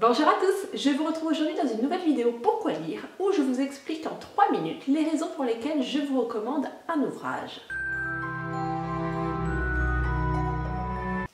Bonjour à tous, je vous retrouve aujourd'hui dans une nouvelle vidéo Pourquoi lire où je vous explique en 3 minutes les raisons pour lesquelles je vous recommande un ouvrage.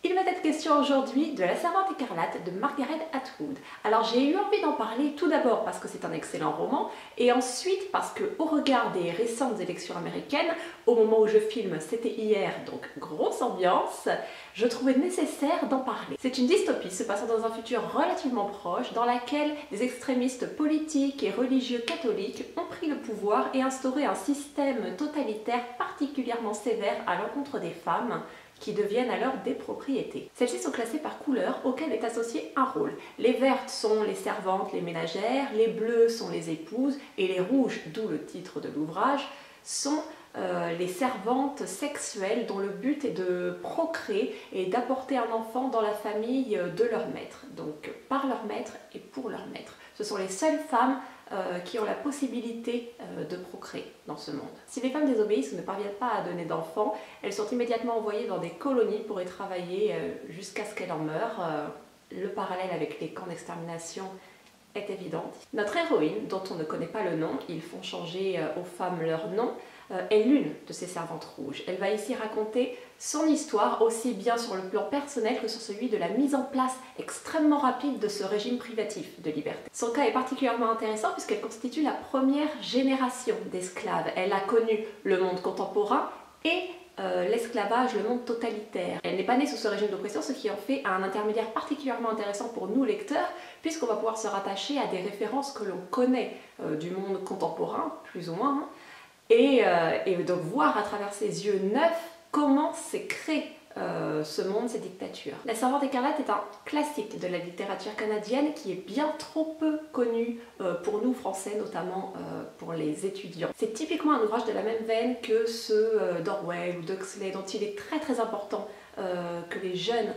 Il va être question aujourd'hui de La Servante écarlate de Margaret Atwood. Alors j'ai eu envie d'en parler tout d'abord parce que c'est un excellent roman et ensuite parce que au regard des récentes élections américaines, au moment où je filme c'était hier donc grosse ambiance, je trouvais nécessaire d'en parler. C'est une dystopie se passant dans un futur relativement proche dans laquelle des extrémistes politiques et religieux catholiques ont pris le pouvoir et instauré un système totalitaire particulièrement sévère à l'encontre des femmes qui deviennent alors des propriétés. Celles-ci sont classées par couleur auquel est associé un rôle. Les vertes sont les servantes, les ménagères, les bleues sont les épouses et les rouges, d'où le titre de l'ouvrage, sont les servantes sexuelles dont le but est de procréer et d'apporter un enfant dans la famille de leur maître, donc par leur maître et pour leur maître. Ce sont les seules femmes qui ont la possibilité de procréer dans ce monde. Si les femmes désobéissent ou ne parviennent pas à donner d'enfants, elles sont immédiatement envoyées dans des colonies pour y travailler jusqu'à ce qu'elles en meurent. Le parallèle avec les camps d'extermination est évident. Notre héroïne, dont on ne connaît pas le nom, ils font changer aux femmes leur nom, est l'une de ces servantes rouges. Elle va ici raconter son histoire aussi bien sur le plan personnel que sur celui de la mise en place extrêmement rapide de ce régime privatif de liberté. Son cas est particulièrement intéressant puisqu'elle constitue la première génération d'esclaves. Elle a connu le monde contemporain et l'esclavage, le monde totalitaire. Elle n'est pas née sous ce régime d'oppression, ce qui en fait un intermédiaire particulièrement intéressant pour nous lecteurs, puisqu'on va pouvoir se rattacher à des références que l'on connaît du monde contemporain, plus ou moins, et donc voir à travers ses yeux neufs comment s'est créé ce monde, ces dictatures. La Servante écarlate est un classique de la littérature canadienne qui est bien trop peu connu pour nous français, notamment pour les étudiants. C'est typiquement un ouvrage de la même veine que ceux d'Orwell ou d'Huxley, dont il est très important que les jeunes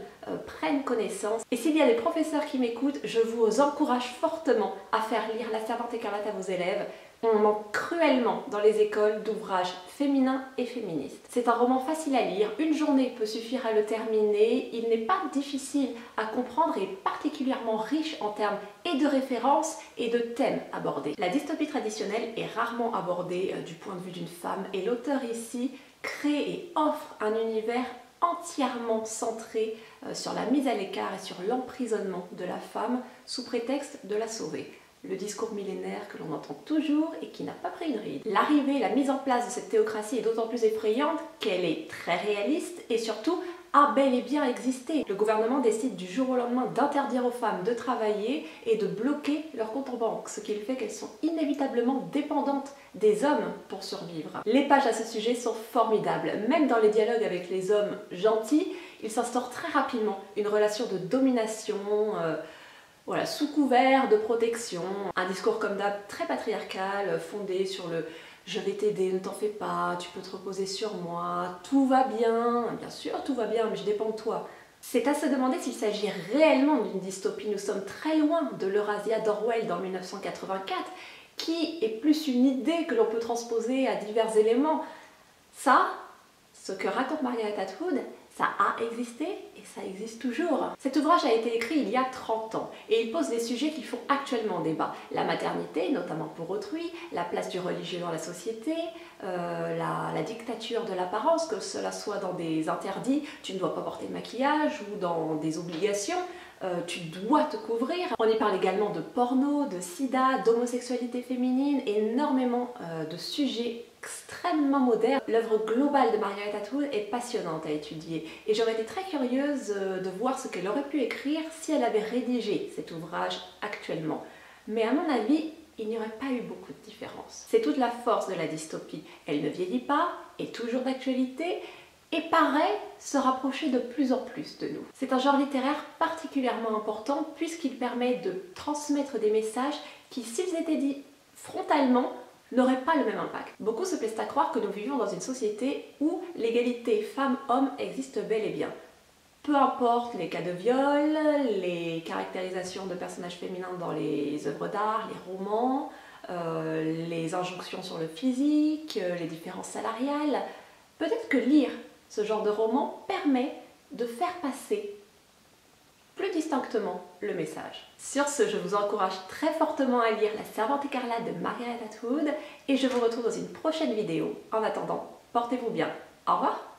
prennent connaissance. Et s'il y a des professeurs qui m'écoutent, je vous encourage fortement à faire lire La Servante écarlate à vos élèves. On manque cruellement dans les écoles d'ouvrages féminins et féministes. C'est un roman facile à lire, une journée peut suffire à le terminer, il n'est pas difficile à comprendre et particulièrement riche en termes et de références et de thèmes abordés. La dystopie traditionnelle est rarement abordée du point de vue d'une femme et l'auteur ici crée et offre un univers entièrement centré sur la mise à l'écart et sur l'emprisonnement de la femme sous prétexte de la sauver. Le discours millénaire que l'on entend toujours et qui n'a pas pris une ride. L'arrivée, la mise en place de cette théocratie est d'autant plus effrayante qu'elle est très réaliste et surtout a bel et bien existé. Le gouvernement décide du jour au lendemain d'interdire aux femmes de travailler et de bloquer leur compte en banque, ce qui fait qu'elles sont inévitablement dépendantes des hommes pour survivre. Les pages à ce sujet sont formidables. Même dans les dialogues avec les hommes gentils, il s'instaure très rapidement une relation de domination, voilà, sous couvert de protection, un discours comme d'hab très patriarcal, fondé sur le « je vais t'aider, ne t'en fais pas, tu peux te reposer sur moi, tout va bien, bien sûr tout va bien, mais je dépends de toi ». C'est à se demander s'il s'agit réellement d'une dystopie. Nous sommes très loin de l'Eurasia d'Orwell dans 1984, qui est plus une idée que l'on peut transposer à divers éléments. Ça, ce que raconte Margaret Atwood, ça a existé et ça existe toujours. Cet ouvrage a été écrit il y a 30 ans et il pose des sujets qui font actuellement débat. La maternité, notamment pour autrui, la place du religieux dans la société, la dictature de l'apparence, que cela soit dans des interdits, tu ne dois pas porter de maquillage, ou dans des obligations, tu dois te couvrir. On y parle également de porno, de sida, d'homosexualité féminine, énormément de sujets extrêmement modernes. L'œuvre globale de Margaret Atwood est passionnante à étudier et j'aurais été très curieuse de voir ce qu'elle aurait pu écrire si elle avait rédigé cet ouvrage actuellement. Mais à mon avis, il n'y aurait pas eu beaucoup de différence. C'est toute la force de la dystopie. Elle ne vieillit pas, est toujours d'actualité et paraît se rapprocher de plus en plus de nous. C'est un genre littéraire particulièrement important puisqu'il permet de transmettre des messages qui, s'ils étaient dits frontalement, n'aurait pas le même impact. Beaucoup se plaisent à croire que nous vivons dans une société où l'égalité femmes-hommes existe bel et bien. Peu importe les cas de viol, les caractérisations de personnages féminins dans les œuvres d'art, les romans, les injonctions sur le physique, les différences salariales, peut-être que lire ce genre de roman permet de faire passer plus distinctement le message. Sur ce, je vous encourage très fortement à lire La Servante écarlate de Margaret Atwood et je vous retrouve dans une prochaine vidéo. En attendant, portez-vous bien. Au revoir!